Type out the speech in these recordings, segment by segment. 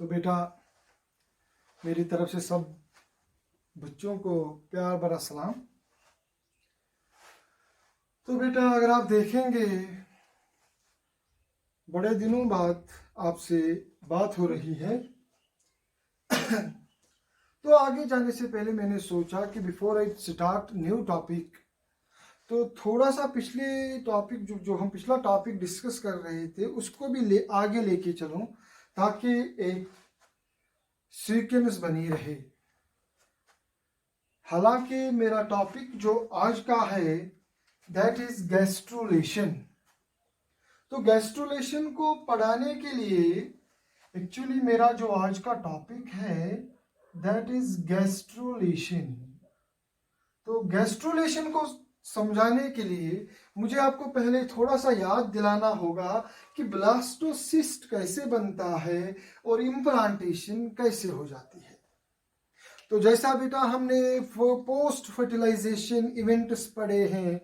तो बेटा मेरी तरफ से सब बच्चों को प्यार भरा सलाम। तो बेटा अगर आप देखेंगे बड़े दिनों बाद आपसे बात हो रही है तो आगे जाने से पहले मैंने सोचा कि before I start new topic तो थोड़ा सा पिछले टॉपिक जो हम पिछला टॉपिक डिस्कस कर रहे थे उसको भी आगे लेके चलूं ताकि एक सीक्वेंस बनी रहे। हालांकि मेरा टॉपिक जो आज का है दैट इज गैस्ट्रुलेशन। तो गैस्ट्रुलेशन को पढ़ाने के लिए एक्चुअली मेरा जो आज का टॉपिक है दैट इज गैस्ट्रुलेशन। तो गैस्ट्रुलेशन को समझाने के लिए मुझे आपको पहले थोड़ा सा याद दिलाना होगा कि ब्लास्टोसिस्ट कैसे बनता है और इम्प्लांटेशन कैसे हो जाती है। तो जैसा बेटा हमने पोस्ट फर्टिलाइजेशन इवेंट्स पढ़े हैं,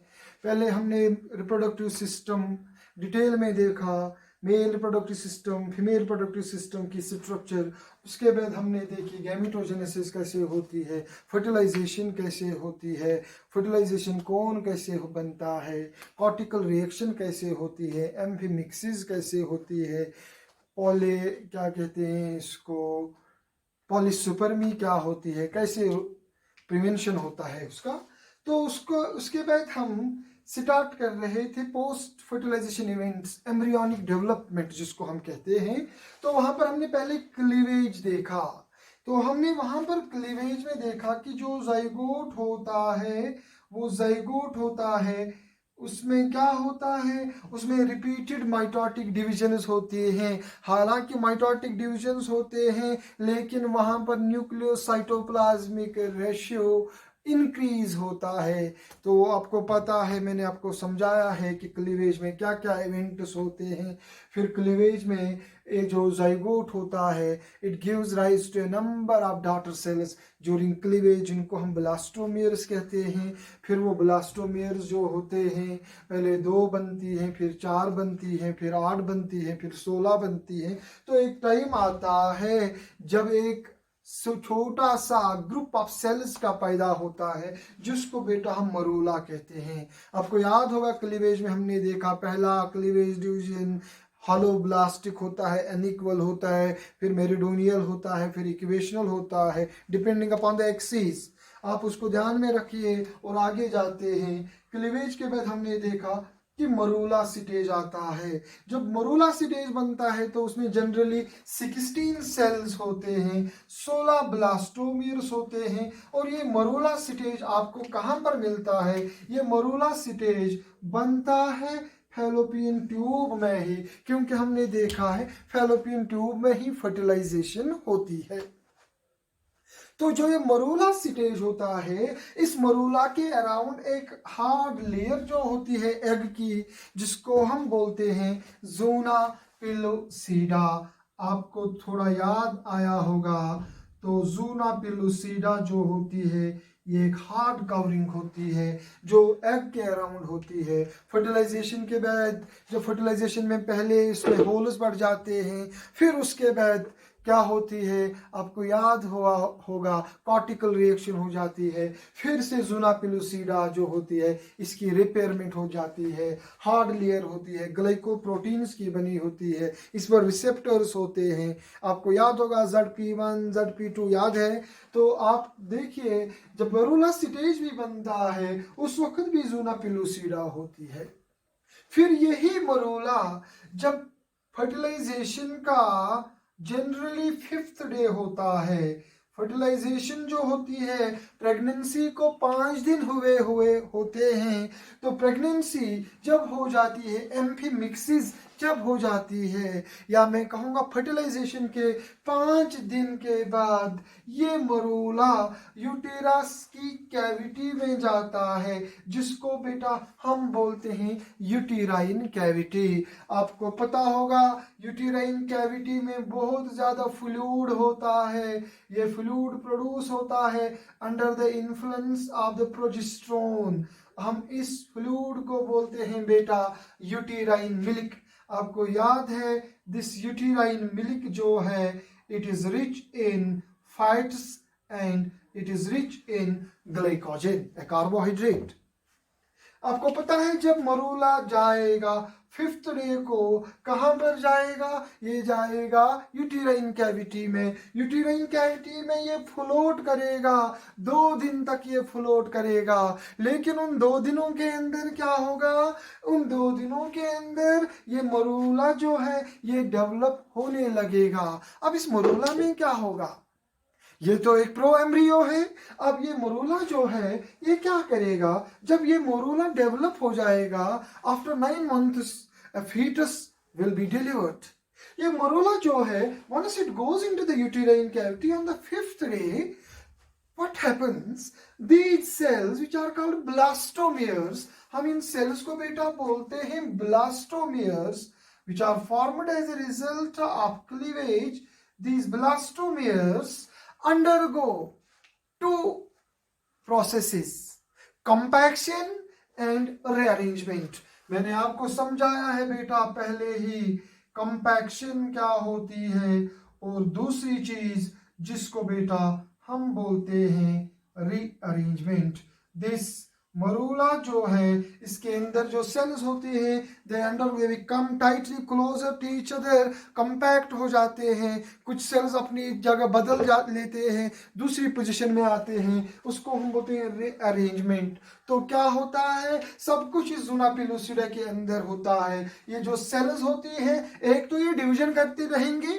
पहले हमने रिप्रोडक्टिव सिस्टम डिटेल में देखा, male reproductive system, female reproductive system की स्ट्रक्चर, उसके बाद हमने देखी गैमेटोजेनेसिस कैसे होती है, फर्टिलाइजेशन कैसे होती है, फर्टिलाइजेशन कौन कैसे बनता है, कॉर्टिकल रिएक्शन कैसे होती है, एम्फीमिक्सिस कैसे होती है, पॉले क्या कहते हैं इसको, पॉलीसुपरमी क्या होती है, कैसे प्रिवेंशन होता है उसका। तो उसके बाद हम स्टार्ट कर रहे थे post fertilization events, embryonic development जिसको हम कहते हैं। तो वहां पर हमने पहले क्लीवेज देखा। तो हमने वहां पर क्लीवेज में देखा कि जो जाइगोट होता है वो जाइगोट होता है, उसमें क्या होता है, उसमें रिपीटेड माइटोटिक डिविजन्स होते हैं। हालांकि माइटोटिक डिविजन्स होते हैं लेकिन वहां पर न्यूक्लियोसाइटोप्लाज्मिक रेशियो इंक्रीज होता है। तो आपको पता है, मैंने आपको समझाया है कि क्लीवेज में क्या क्या इवेंट्स होते हैं। फिर क्लीवेज में ये जो जाइगोट होता है it gives rise to a number of daughter cells during cleavage, जिनको हम ब्लास्टोमियर्स कहते हैं। फिर वो ब्लास्टोमियर्स जो होते हैं पहले 2 बनती हैं, फिर 4 बनती हैं, फिर 8 बनती हैं, फिर 16 बनती हैं। तो एक टाइम आता है जब एक छोटा सा ग्रुप ऑफ सेल्स का पैदा होता है जिसको बेटा हम मरूला कहते हैं। आपको याद होगा क्लीवेज में हमने देखा पहला क्लीवेज डिवीजन हॉलोब्लास्टिक होता है, अनइक्वल होता है, फिर मेरिडोनियल होता है, फिर इक्वेशनल होता है डिपेंडिंग अपॉन द एक्सिस। आप उसको ध्यान में रखिए और आगे जाते हैं। क्लीवेज के बाद हमने देखा कि मरूला स्टेज आता है। जब मरूला स्टेज बनता है तो उसमें जनरली 16 सेल्स होते हैं, 16 ब्लास्टोमियर्स होते हैं। और ये मरूला स्टेज आपको कहाँ पर मिलता है? ये मरूला स्टेज बनता है फैलोपियन ट्यूब में ही, क्योंकि हमने देखा है फैलोपियन ट्यूब में ही फर्टिलाइजेशन होती है। तो जो ये मरूला स्टेज होता है, इस मरूला के अराउंड एक हार्ड लेयर जो होती है एग की, जिसको हम बोलते हैं जोना पिलोसीडा। आपको थोड़ा याद आया होगा। तो जूना पिलोसीडा जो होती है ये एक हार्ड कवरिंग होती है जो एग के अराउंड होती है। फर्टिलाइजेशन के बाद जब फर्टिलाइजेशन में पहले इसमें होल्स बढ़ जाते हैं, फिर उसके बाद क्या होती है आपको याद होगा कॉर्टिकल रिएक्शन हो जाती है। फिर से जूना पिलुसिडा जो होती है इसकी रिपेयरमेंट हो जाती है, हार्ड लेयर होती है, ग्लाइकोप्रोटीन्स की बनी होती है, इस पर रिसेप्टर्स होते हैं। आपको याद होगा ZP1 ZP2 याद है। तो आप देखिए जब मरूला स्टेज भी बनता है उस वक्त भी जूना पिलुसिडा होती है। फिर यही मरूला जब फर्टिलाइजेशन का जनरली 5th डे होता है, फर्टिलाइजेशन जो होती है प्रेगनेंसी को 5 दिन हुए हुए होते हैं। तो प्रेगनेंसी जब हो जाती है, एम्फीमिक्सिस जब हो जाती है, या मैं कहूँगा फर्टिलाइजेशन के 5 दिन के बाद ये मरूला यूटेरस की कैविटी में जाता है जिसको बेटा हम बोलते हैं यूटेराइन कैविटी। आपको पता होगा यूटेराइन कैविटी में बहुत ज़्यादा फ्लूइड होता है। ये फ्लूइड प्रोड्यूस होता है under the influence of the progesterone. हम इस फ्लूइड को बोलते हैं बेटा यूटेराइन मिल्क। आपको याद है दिस यूटेराइन मिल्क जो है it is rich in fats and it is rich in glycogen, a carbohydrate. आपको पता है जब मरूला जाएगा फिफ्थ डे को कहां पर जाएगा? ये जाएगा यूटेराइन कैविटी में। यूटेराइन कैविटी में ये फ्लोट करेगा, 2 दिन तक ये फ्लोट करेगा। लेकिन उन 2 दिनों के अंदर क्या होगा? उन 2 दिनों के अंदर ये मरूला जो है ये डेवलप होने लगेगा। अब इस मरूला में क्या होगा? ये तो एक प्रो एम्ब्रियो है। अब ये मोरूला जो है ये क्या करेगा? जब ये मोरूला डेवलप हो जाएगा, after 9 months a fetus will be delivered. ये मोरूला जो है, once it goes into the uterine cavity on the 5th day, what happens? These cells which are called blastomeres, हम इन सेल्स को बेटा बोलते हैं blastomeres, which are formed as a result of cleavage. These blastomeres undergo 2 processes, compaction and rearrangement. मैंने आपको समझाया है बेटा पहले ही compaction क्या होती है और दूसरी चीज जिसको बेटा हम बोलते हैं rearrangement. This मरूला जो है इसके अंदर जो सेल्स होते हैं they under become tightly closer to each other, compact हो जाते हैं। कुछ सेल्स अपनी जगह बदल लेते हैं, दूसरी पोजीशन में आते हैं, उसको हम बोलते हैं रीअरेंजमेंट। तो क्या होता है? सब कुछ इस ज़ूना पेलुसिडा के अंदर होता है। ये जो सेल्स होती है एक तो ये डिवीजन करती रहेंगी,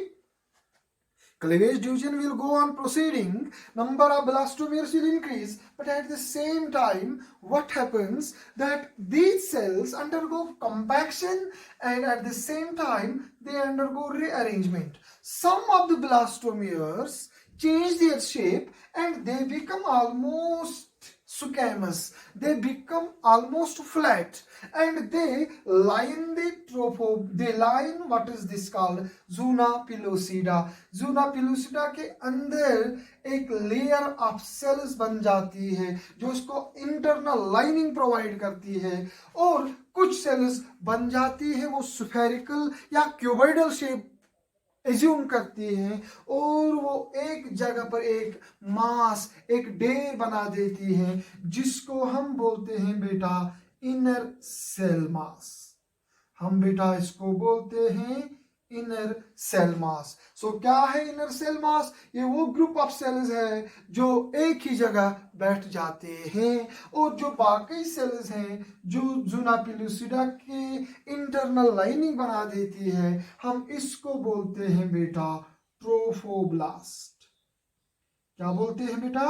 cleavage division will go on proceeding, number of blastomeres will increase, but at the same time what happens that these cells undergo compaction and at the same time they undergo rearrangement. Some of the blastomeres change their shape and they become almost squamous, they become almost flat and they line they line what is this called zuna pellucida. zuna pellucida के अंदर एक layer of sales बन जाती है जो उसको internal lining provide करती है और कुछ सेल्स बन जाती है वो स्फेरिकल या क्यूबॉइडल शेप एज्यूम करती हैं और वो एक जगह पर एक मास, एक ढेर बना देती हैं जिसको हम बोलते हैं बेटा इनर सेल मास। हम बेटा इसको बोलते हैं इनर सेल मास। सो क्या है इनर सेल मास? ये वो ग्रुप ऑफ सेल्स है जो एक ही जगह बैठ जाते हैं और जो बाकी सेल्स हैं जो ज़ूना पेलुसिडा के इंटरनल लाइनिंग बना देती है हम इसको बोलते हैं बेटा ट्रोफोब्लास्ट। क्या बोलते हैं बेटा?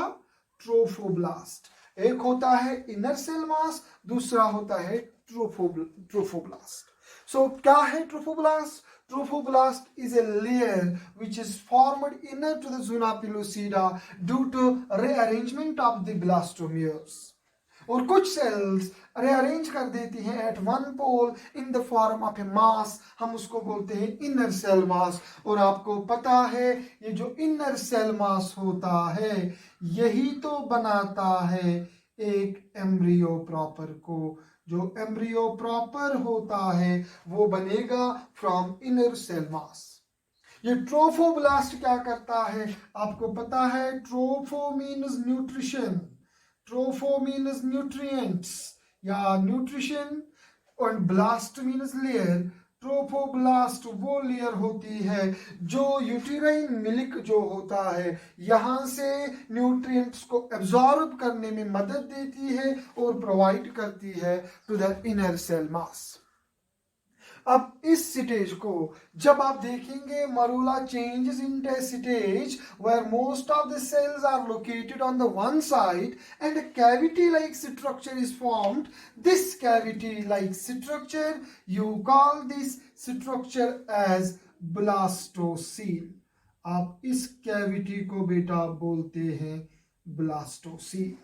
ट्रोफोब्लास्ट। एक होता है इनर सेल मास, दूसरा होता है ट्रोफोब्लास्ट। सो क्या है trophoblast? Trophoblast is a layer which is formed inner to the zona pellucida due to rearrangement of the blastomeres. और कुछ सेल्स rearrange कर देती हैं at one pole in the form of a mass, हम उसको बोलते हैं inner cell mass। और आपको पता है ये जो inner cell mass होता है यही तो बनाता है एक एम्ब्रियो प्रॉपर को। जो एम्ब्रियो प्रॉपर होता है वो बनेगा फ्रॉम इनर सेल मास। ये ट्रोफोब्लास्ट क्या करता है? आपको पता है tropho means nutrition, tropho means nutrients या न्यूट्रिशन और ब्लास्ट मीन्स लेयर। ट्रोफोब्लास्ट वो लेयर होती है जो यूटेराइन मिल्क जो होता है यहाँ से न्यूट्रिएंट्स को एब्जॉर्ब करने में मदद देती है और प्रोवाइड करती है to the inner cell mass. अब इस स्टेज को जब आप देखेंगे morula changes in stage where most of the cells are located on the one side and a cavity like structure is formed. This cavity like structure you call this structure as blastocele. आप इस cavity को बेटा बोलते हैं blastocoel.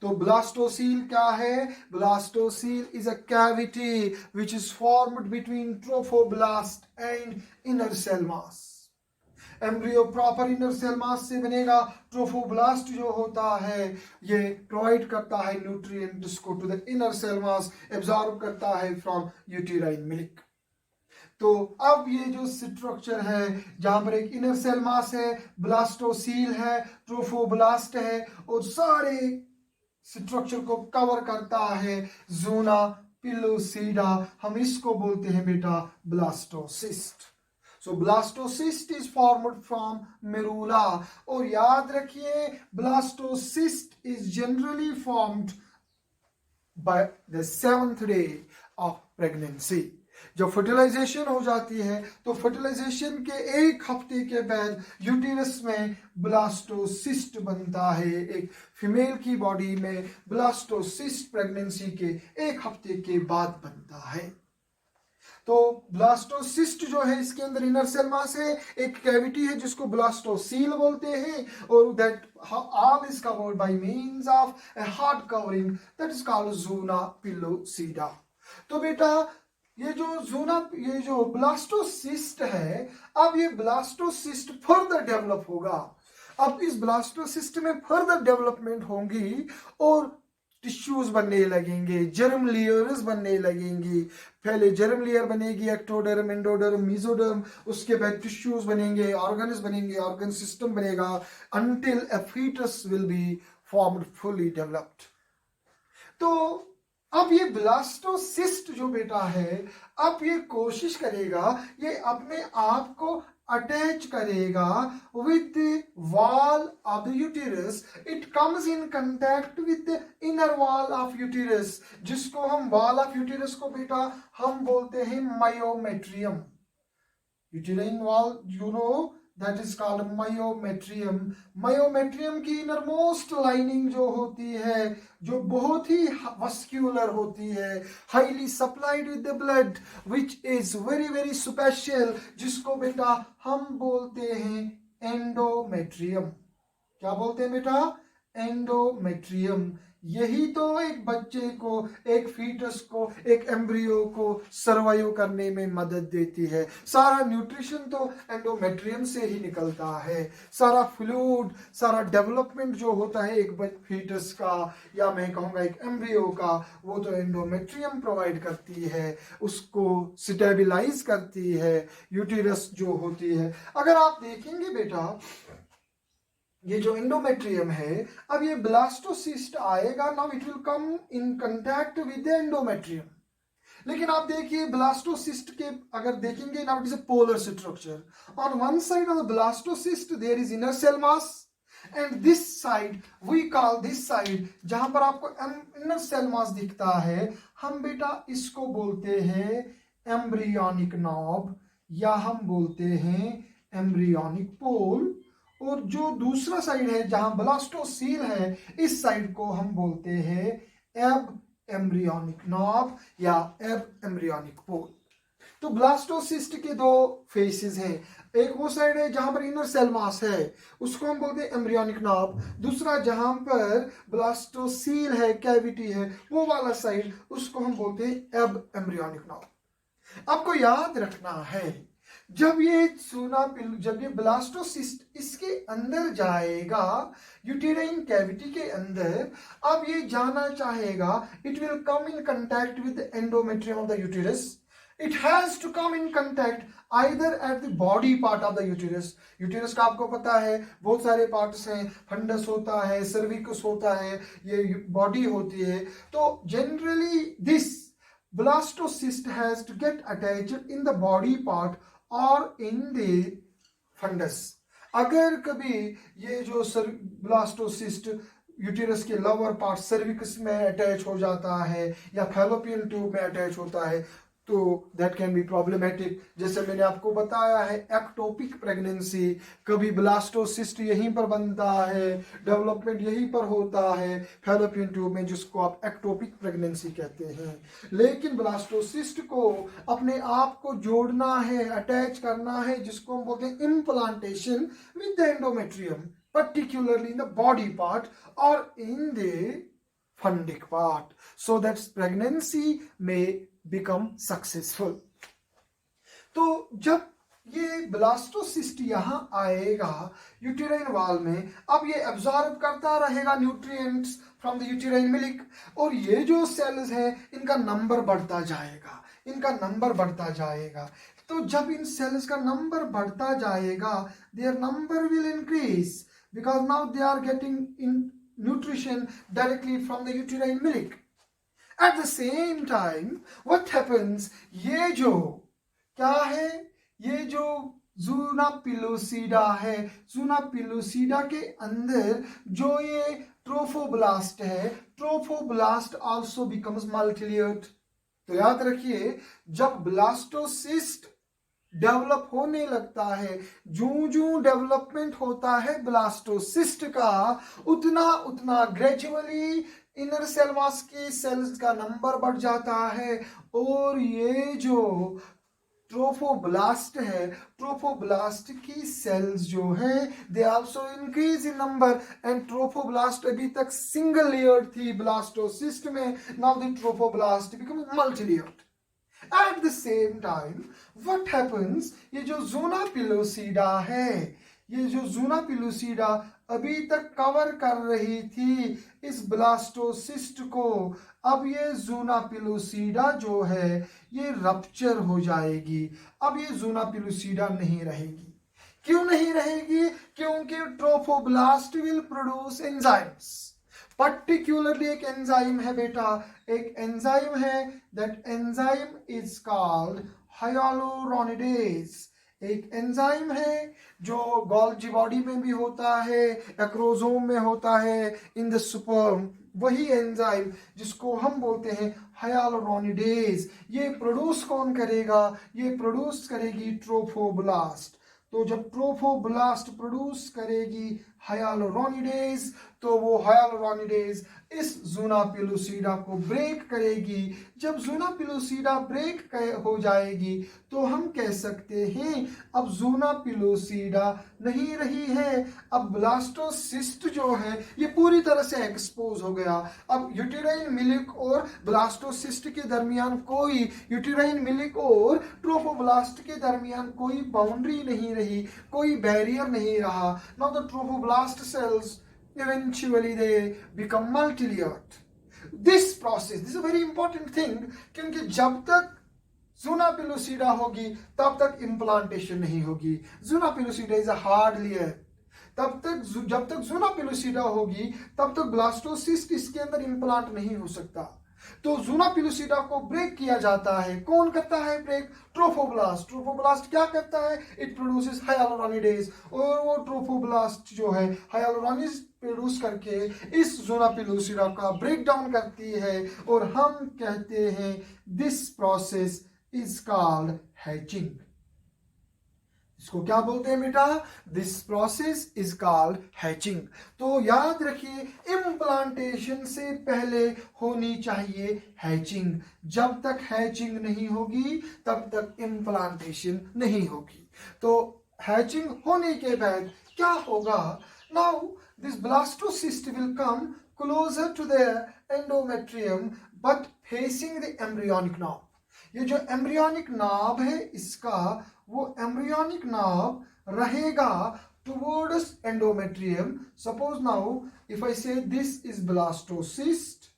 तो blastocoel क्या है? Blastocoel is a cavity which is formed between trophoblast and inner cell mass. Embryo proper inner cell mass से बनेगा। ट्रोफोब्लास्ट जो होता है ये प्रोवाइड करता है न्यूट्रिएंट्स को to the inner cell mass, absorb करता है फ्रॉम यूटेराइन मिल्क। तो अब ये जो स्ट्रक्चर है जहां पर एक इनर सेल मास है, ब्लास्टोसील है, ट्रोफोब्लास्ट है और सारे स्ट्रक्चर को कवर करता है ज़ोना पिलोसीडा, हम इसको बोलते हैं बेटा blastocyst. So blastocyst is formed from morula, और याद रखिए blastocyst is generally formed by the 7th day of pregnancy. जब फर्टिलाइजेशन हो जाती है तो फर्टिलाइजेशन के 1 हफ्ते के बाद यूटेरस में ब्लास्टोसिस्ट बनता है। एक फीमेल की बॉडी में ब्लास्टोसिस्ट प्रेगनेंसी के 1 हफ्ते के बाद बनता है। तो ब्लास्टोसिस्ट जो है इसके अंदर इनर सेल मास है, एक कैविटी है जिसको ब्लास्टोसील बोलते हैं, और that all is covered by means of a hard covering that is called zona pellucida। तो बेटा ये जो ब्लास्टोसिस्ट है, अब ये ब्लास्टोसिस्ट फर्दर डेवलप होगा। अब इस ब्लास्टोसिस्ट में फर्दर डेवलपमेंट होंगी और टिश्यूज बनने लगेंगे, जर्म लेयर्स बनने लगेंगी। पहले जर्म लेयर बनेगी, एक्टोडर्म, एंडोडर्म, मेसोडर्म, उसके बाद टिश्यूज बनेंगे, ऑर्गन्स बनेंगे, ऑर्गन सिस्टम बनेगा, until a fetus will be formed fully developed। तो अब ये ब्लास्टोसिस्ट जो बेटा है, अब ये कोशिश करेगा, ये अपने आप को अटैच करेगा with the wall of the uterus। It comes in contact with the inner wall of uterus, जिसको हम wall of uterus को बेटा हम बोलते हैं myometrium। uterine wall you know that is called myometrium। myometrium की innermost lining जो होती है, जो बहुत ही vascular होती है, highly supplied with the blood which is very very special, जिसको बेटा हम बोलते हैं एंडोमेट्रियम। क्या बोलते हैं बेटा? एंडोमेट्रियम। यही तो एक बच्चे को, एक फीटस को, एक एम्ब्रियो को सर्वाइव करने में मदद देती है। सारा न्यूट्रिशन तो एंडोमेट्रियम से ही निकलता है। सारा फ्लूइड, सारा डेवलपमेंट जो होता है एक फीटस का, या मैं कहूँगा एक एम्ब्रियो का, वो तो एंडोमेट्रियम प्रोवाइड करती है, उसको स्टेबलाइज करती है, यूटेरस जो होती है। अगर आप देखेंगे बेटा ये जो एंडोमेट्रियम है, अब ये ब्लास्टोसिस्ट आएगा, now it will come in contact with the endometrium. लेकिन आप देखिए ब्लास्टोसिस्ट के अगर देखेंगे, now it is a polar structure. On one side of the blastocyst there is inner cell mass, and this side we call this side, जहां पर आपको inner cell मास दिखता है, हम बेटा इसको बोलते हैं एम्ब्रियोनिक नॉब, या हम बोलते हैं एम्ब्रियोनिक पोल। और जो दूसरा साइड है जहां ब्लास्टोसील है, इस साइड को हम बोलते हैं एब एम्ब्रियोनिक नॉब या एब एम्ब्रियोनिक पोल। तो ब्लास्टोसिस्ट के 2 फेसेस हैं, एक वो साइड है जहां पर इनर सेल मास है, उसको हम बोलते हैं एम्ब्रियोनिक नॉब। दूसरा जहां पर ब्लास्टोसील है, कैविटी है, वो वाला साइड, उसको हम बोलते हैं एब एम्ब्रियोनिक नॉब। आपको याद रखना है, जब ये ब्लास्टोसिस्ट इसके अंदर जाएगा, यूटेराइन कैविटी के अंदर, अब ये जाना चाहेगा, it will come in contact with the endometrium of the uterus. It has to come in contact either at the body part of the uterus. Uterus का आपको पता है बहुत सारे पार्ट्स हैं, फंडस होता है, सर्विकस होता है, ये बॉडी होती है। तो generally this blastocyst has to get attached in the body part or in the fundus। अगर कभी ये जो ब्लास्टोसिस्ट यूटेरस के लोअर पार्ट सर्विक्स में अटैच हो जाता है या फैलोपियन ट्यूब में अटैच होता है, तो दैट कैन बी प्रॉब्लमेटिक। जैसे मैंने आपको बताया है एक्टोपिक प्रेगनेंसी, कभी ब्लास्टोसिस्ट यहीं पर बनता है, डेवलपमेंट यहीं पर होता है फैलोपियन ट्यूब में, जिसको आप एक्टोपिक प्रेगनेंसी कहते हैं। लेकिन ब्लास्टोसिस्ट को अपने आप को जोड़ना है, अटैच करना है, जिसको हम बोलते हैं implantation with the endometrium, particularly in the body part or in the fundic part, so that pregnancy may become successful। तो जब ये ब्लास्टोसिस्ट यहां आएगा यूटेराइन वॉल में, अब ये एब्जॉर्ब करता रहेगा nutrients from the uterine milk, और ये जो सेल्स हैं इनका नंबर बढ़ता जाएगा, इनका नंबर बढ़ता जाएगा। तो जब इन सेल्स का नंबर बढ़ता जाएगा, their number will increase because now they are getting in nutrition directly from the uterine milk. At the same time what happens, ये जो क्या है, ये जो जूना पिलोसीडा है, जूना पिलोसीडा के अंदर जो ये ट्रोफोब्लास्ट है, ट्रोफोब्लास्ट आल्सो बिकम्स मल्टीलेयर्ड. तो याद रखिए, जब ब्लास्टोसिस्ट डेवलप होने लगता है, जूं डेवलपमेंट होता है ब्लास्टोसिस्ट का, उतना उतना ग्रेजुअली इनर सेल मास की सेल्स का नंबर बढ़ जाता है. और ये जो ट्रोफोब्लास्ट है, ट्रोफोब्लास्ट की सेल्स जो है they also increase in number. And trophoblast अभी तक सिंगल लेयर थी ब्लास्टोसिस्ट में, now the trophoblast become multi layered. Eight the same time what happens, ये जो ज़ोना पिलोसीडा है, ये जो ज़ोना पिलोसीडा अभी तक कवर कर रही थी इस ब्लास्टोसिस्ट को, अब ये ज़ोना पिलोसीडा जो है ये रप्चर हो जाएगी. अब ये ज़ोना पिलोसीडा नहीं रहेगी. क्यों नहीं रहेगी? क्योंकि trophoblast will produce enzymes. Particularly एक एंजाइम है बेटा, एक एंजाइम है, दैट एंजाइम इज कॉल्ड हाइयालुरोनिडेज. एक एंजाइम है जो गोल्जी बॉडी में भी होता है, एक्रोसोम में होता है, इन द स्पर्म. वही एंजाइम जिसको हम बोलते हैं हाइयालुरोनिडेज. ये प्रोड्यूस कौन करेगा? ये प्रोड्यूस करेगी ट्रोफोब्लास्ट. तो जब ट्रोफोब्लास्ट प्रोड्यूस करेगी हाइयालुरोनिडेज, तो वो हाइयालुरोनिडेज इस ज़ूना पिलोसीडा को ब्रेक करेगी. जब ज़ूना पिलोसीडा ब्रेक हो जाएगी तो हम कह सकते हैं अब ज़ूना पिलोसीडा नहीं रही है. अब ब्लास्टोसिस्ट जो है ये पूरी तरह से एक्सपोज हो गया. अब यूटेराइन मिल्क और ब्लास्टोसिस्ट के दरमियान कोई, यूटेराइन मिल्क और ट्रोफोब्लास्ट के दरमियान कोई बाउंड्री नहीं रही, कोई बैरियर नहीं रहा. Now the trophoblast sales eventually they become multi-layered. This process, this is a very important thing, क्योंकि जब तक ज़ूना पिलोसीडा होगी तब तक इम्प्लांटेशन नहीं होगी. ज़ूना पिलोसीडा इज अ हार्ड लेयर. तब तक जब तक ज़ूना पिलोसीडा होगी तब तक ब्लास्टोसिस्ट इसके अंदर इम्प्लांट नहीं हो सकता. तो ज़ूना पिलोसीडा को ब्रेक किया जाता है. कौन करता है ब्रेक? ट्रोफोब्लास्ट. ट्रोफोब्लास्ट क्या करता है? It produces hyaluronidase. और वो ट्रोफोब्लास्ट जो है हाइयालुरोनिडेज प्रोड्यूस करके इस ज़ूना पिलोसीडा का ब्रेक डाउन करती है. और हम कहते हैं this process is called hatching. इसको क्या बोलते हैं बेटा? This process is called hatching. तो याद रखिए, इम्प्लांटेशन से पहले होनी चाहिए हैचिंग. जब तक हैचिंग नहीं होगी तब तक इम्प्लांटेशन नहीं होगी. तो हैचिंग होने के बाद क्या होगा? Now this blastocyst will come closer to the endometrium but facing the embryonic knob. ये जो एम्ब्रियोनिक नॉब है इसका, वो एम्ब्रियोनिक नॉब रहेगा towards endometrium. Suppose now if I say this is blastocyst,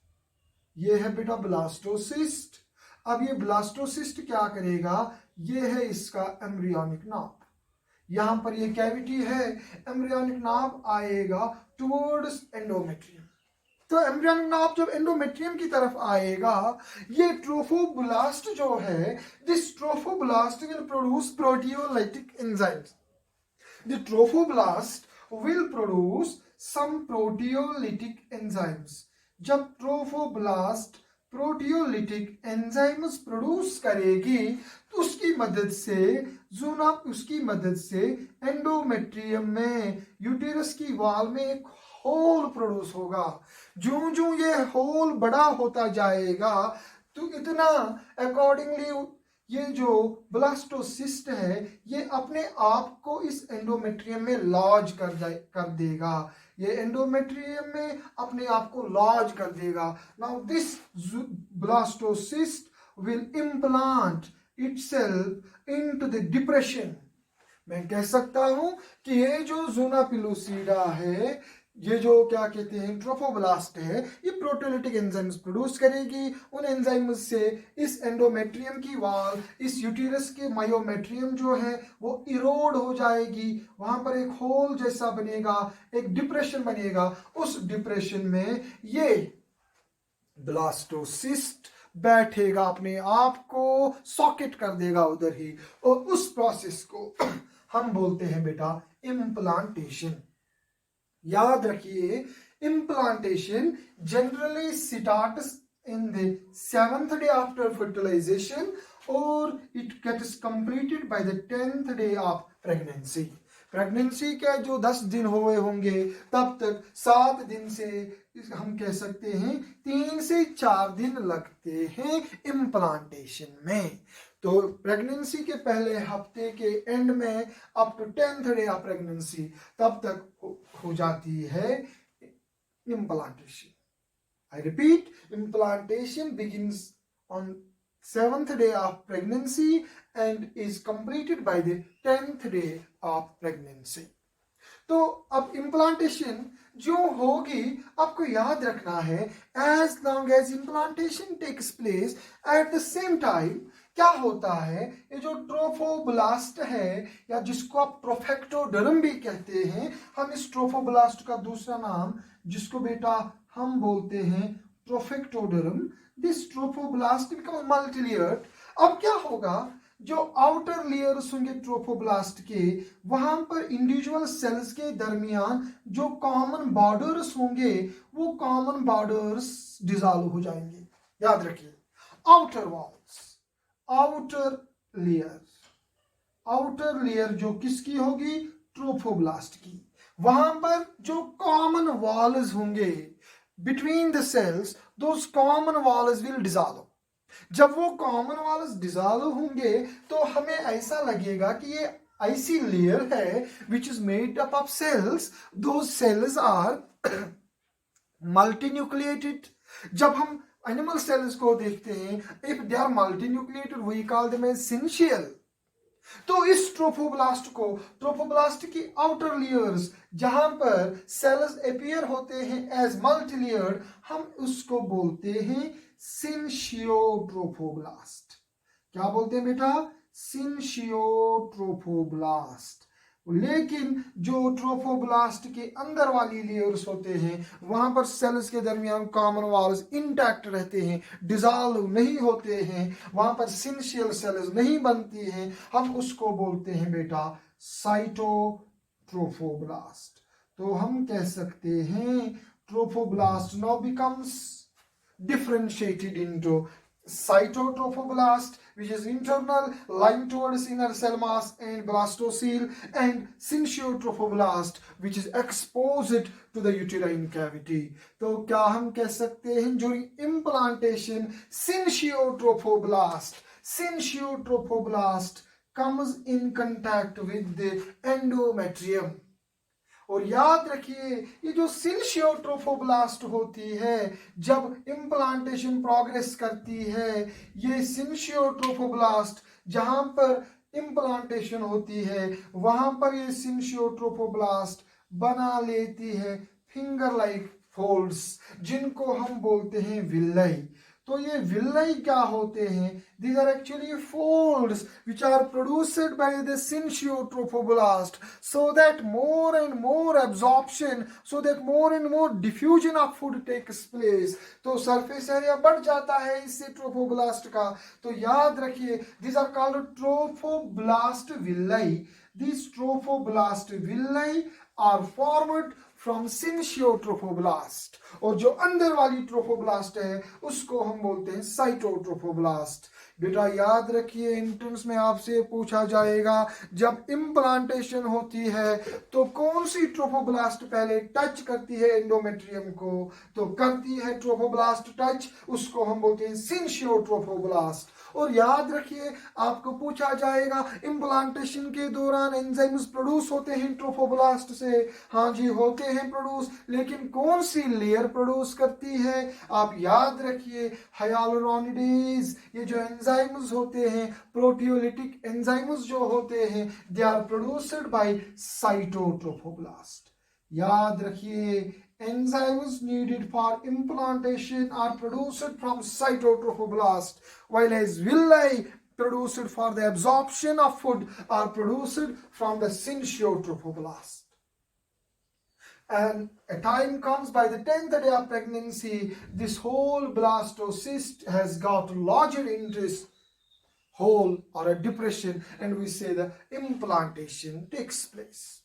ये है बेटा ब्लास्टोसिस्ट. अब ये ब्लास्टोसिस्ट क्या करेगा? ये है इसका एम्ब्रियोनिक नॉब. यहां पर ये कैविटी है, एम्ब्रियोनिक नॉब आएगा टुवर्ड्स एंडोमेट्रियम. तो एम्ब्रियोनिक नॉब जब एंडोमेट्रियम की तरफ आएगा, ये ट्रोफोब्लास्ट जो है, this trophoblast will produce proteolytic enzymes. The trophoblast will produce some proteolytic enzymes. जब ट्रोफोब्लास्ट प्रोटियोलिटिक एंजाइम्स प्रोड्यूस करेगी तो उसकी मदद से एंडोमेट्रियम में, यूटेरस की वॉल में एक होल प्रोड्यूस होगा. जो ये होल बड़ा होता जाएगा तो इतना अकॉर्डिंगली ये जो ब्लास्टोसिस्ट है ये अपने आप को इस एंडोमेट्रियम में लॉज कर देगा. ये एंडोमेट्रियम में अपने आप को लॉज कर देगा. Now this blastocyst will implant itself into the depression. मैं कह सकता हूं कि ये जो ज़ूना पिलोसीडा है ये जो क्या कहते हैं ट्रोफोब्लास्ट है, ये प्रोटियोलिटिक एंजाइम्स प्रोड्यूस करेगी। उन एंजाइम्स से इस एंडोमेट्रियम की वॉल, इस यूटेरस के मायोमेट्रियम जो है वो इरोड हो जाएगी, वहां पर एक होल जैसा बनेगा, एक डिप्रेशन बनेगा। उस डिप्रेशन में ये ब्लास्टोसिस्ट बैठेगा, अपने आप को सॉकेट कर देगा उधर ही, और उस प्रोसेस को हम बोलते हैं बेटा इम्प्लांटेशन। याद रखिए, implantation generally starts in the 7th day after fertilization or it gets completed by the 10th day of pregnancy. Pregnancy के जो 10 दिन हुए होंगे तब तक 7 दिन से हम कह सकते हैं 3 से 4 दिन लगते हैं इम्प्लांटेशन में। तो प्रेगनेंसी के पहले हफ्ते के एंड में up to 10th day of pregnancy तब तक हो जाती है implantation. I repeat, implantation begins on 7th day of pregnancy and is completed by the 10th day of pregnancy. तो अब implantation जो होगी आपको याद रखना है, as long as implantation takes place at the same time, क्या होता है, ये जो ट्रोफोब्लास्ट है या जिसको आप प्रोफेक्टोडर्म भी कहते हैं, हम इस ट्रोफोब्लास्ट का दूसरा नाम जिसको बेटा हम बोलते हैं प्रोफेक्टोडर्म, दिस ट्रोफोब्लास्ट बिकम मल्टीलेयर्ड। अब क्या होगा, जो आउटर लेयर्स होंगे ट्रोफोब्लास्ट के, वहां पर इंडिविजुअल सेल्स के दरमियान जो कॉमन बॉर्डर्स होंगे वो कॉमन बॉर्डर्स डिसॉल्व हो जाएंगे। याद रखिए, आउटर वॉल्स, आउटर लेयर जो किसकी होगी, ट्रोफोब्लास्ट की, वहां पर जो कॉमन वॉल्स होंगे between the cells, those common walls will dissolve. जब वो कॉमन वॉल्स डिसॉल्व होंगे तो हमें ऐसा लगेगा कि ये ऐसी लेयर है which is made up of cells, those cells are multinucleated. जब हम एनिमल सेल्स को देखते हैं, if they are multinucleated we call them as syncytial. तो इस ट्रोफोब्लास्ट की आउटर लेयर्स जहां पर सेल्स अपीयर होते हैं एज मल्टीलेयर्ड, हम उसको बोलते हैं सिंशियोट्रोफोब्लास्ट। क्या बोलते हैं बेटा, सिंशियोट्रोफोब्लास्ट। लेकिन जो ट्रोफोब्लास्ट के अंदर वाली लेयर्स होते हैं वहां पर सेल्स के दरमियान कॉमन वॉल्स इंटैक्ट रहते हैं, डिसॉल्व नहीं होते हैं, वहां पर सिंशियल सेल्स नहीं बनती हैं, हम उसको बोलते हैं बेटा साइटोट्रोफोब्लास्ट। तो हम कह सकते हैं trophoblast now becomes differentiated into cytotrophoblast, which is internal, lying towards inner cell mass and blastocele, and syncytotrophoblast, which is exposed to the uterine cavity. तो क्या हम कह सकते हैं during implantation syncytotrophoblast comes in contact with the endometrium। और याद रखिए, ये जो सिंशियोट्रोफोब्लास्ट होती है जब इम्प्लांटेशन प्रोग्रेस करती है, ये सिंशियोट्रोफोब्लास्ट जहां पर इम्प्लांटेशन होती है वहां पर ये सिंशियोट्रोफोब्लास्ट बना लेती है फिंगर लाइक फोल्ड्स, जिनको हम बोलते हैं विल्लाई। तो ये विल्लाई क्या होते हैं, these are actually folds which are produced by the syncytotrophoblast, so that more and more absorption, so that more and more diffusion of food takes place। तो सरफेस एरिया बढ़ जाता है इससे ट्रोफोब्लास्ट का। तो याद रखिए, these are called trophoblast villi। These trophoblast villi are formed from syncytiotrophoblast, और जो अंदर वाली ट्रोफोब्लास्ट है उसको हम बोलते हैं साइटोट्रोफोब्लास्ट। बेटा याद रखिए, एंट्रेंस में आपसे पूछा जाएगा जब इम्प्लांटेशन होती है तो कौन सी ट्रोफोब्लास्ट पहले टच करती है एंडोमेट्रियम को, तो करती है ट्रोफोब्लास्ट टच, उसको हम बोलते हैं सिंशियोट्रोफोब्लास्ट। और याद रखिए, आपको पूछा जाएगा इम्प्लांटेशन के दौरान एंजाइम्स प्रोड्यूस होते हैं ट्रोफोब्लास्ट से, हाँ जी होते हैं प्रोड्यूस, लेकिन कौन सी लेयर प्रोड्यूस करती है, आप याद रखिए हाइलुरोनिडेज। ये जो एंजाइम्स होते हैं, प्रोटियोलिटिक एंजाइम्स जो होते हैं, they are produced by cytotrophoblast. याद रखिए, enzymes needed for implantation are produced from cytotrophoblast, while as villi produced for the absorption of food are produced from the syncytotrophoblast. And a time comes by the 10th day of pregnancy, this whole blastocyst has got larger interest hole or a depression, and we say the implantation takes place.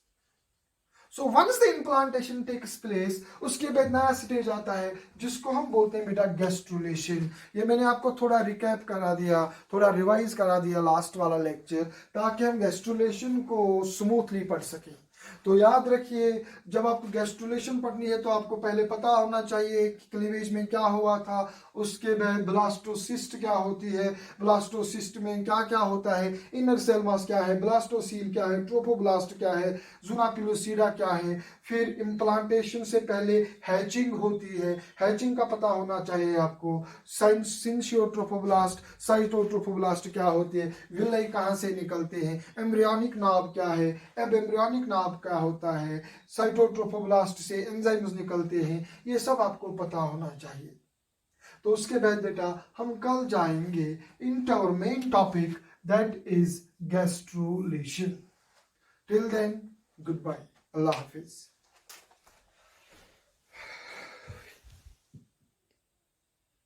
So once the implantation takes place, उसके बाद नया stage आता है जिसको हम बोलते हैं बेटा गैस्ट्रुलेशन। ये मैंने आपको थोड़ा रिकैप करा दिया, थोड़ा रिवाइज करा दिया लास्ट वाला लेक्चर, ताकि हम गैस्ट्रुलेशन को स्मूथली पढ़ सकें। तो याद रखिए, जब आपको गैस्ट्रुलेशन पढ़नी है तो आपको पहले पता होना चाहिए कि क्लीवेज में क्या हुआ था, उसके बाद ब्लास्टोसिस्ट क्या होती है, ब्लास्टोसिस्ट में क्या क्या होता है, इनर सेल मास क्या है, ब्लास्टोसील क्या है, ट्रोफोब्लास्ट क्या है, ज़ुना पिलोसीडा क्या है, फिर इम्प्लांटेशन से पहले हैचिंग होती है, हैचिंग का पता होना चाहिए आपको, सिंसियोट्रोफोब्लास्ट, साइटोट्रोफोब्लास्ट क्या होती है, विलाई कहाँ से निकलते हैं, एम्ब्रियोनिक नाभ क्या है, अब एम्ब्रियोनिक नाभ क्या होता है, साइटोट्रोफोब्लास्ट से एंजाइम्स निकलते हैं, ये सब आपको पता होना चाहिए। तो उसके बाद बेटा हम कल जाएंगे in our main topic, that is gastrulation. Till then good bye, Allah Hafiz.